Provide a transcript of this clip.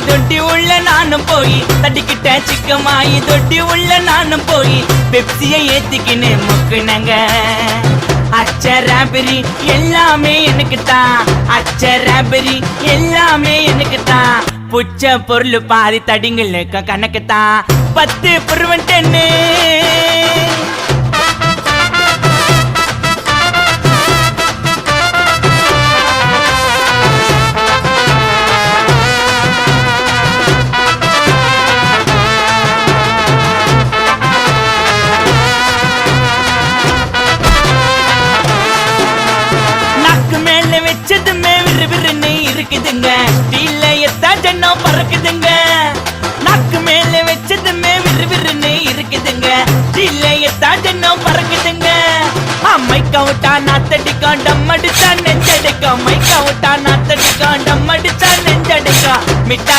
தொட்டி உள்ள நானும் போய் தட்டிக்கிட்டேன் சிக்கமாயி தொட்டி உள்ள நானும் போய் பெப்சியை ஏத்திக்கின்னு முக்குனங்க அச்சராபெரி எல்லாமே எனக்கு தான் அச்சராபெரி எல்லாமே எனக்கு தான் புச்ச பொருள் பாதி தடிங்களுக்கு கணக்கு தான் 10 புருவன் 10 வச்சதுமே விறுவிறுன்னு இருக்குதுங்க டீல எத்தா ஜன்னம் பறக்குதுங்க நாக்கு மேல வச்சதுமே விறுவிறுன்னு இருக்குதுங்க டீல எத்தா ஜன்னம் பறக்குதுங்க மைக்கா விட்டா நாத்தடிக்கும் டம் அடிச்சா நெஞ்சடிக்கும் மைக்கா விட்டா நாத்தடிக்கும் டம் அடிச்சா நெஞ்சடிக்கும் மிட்டாய்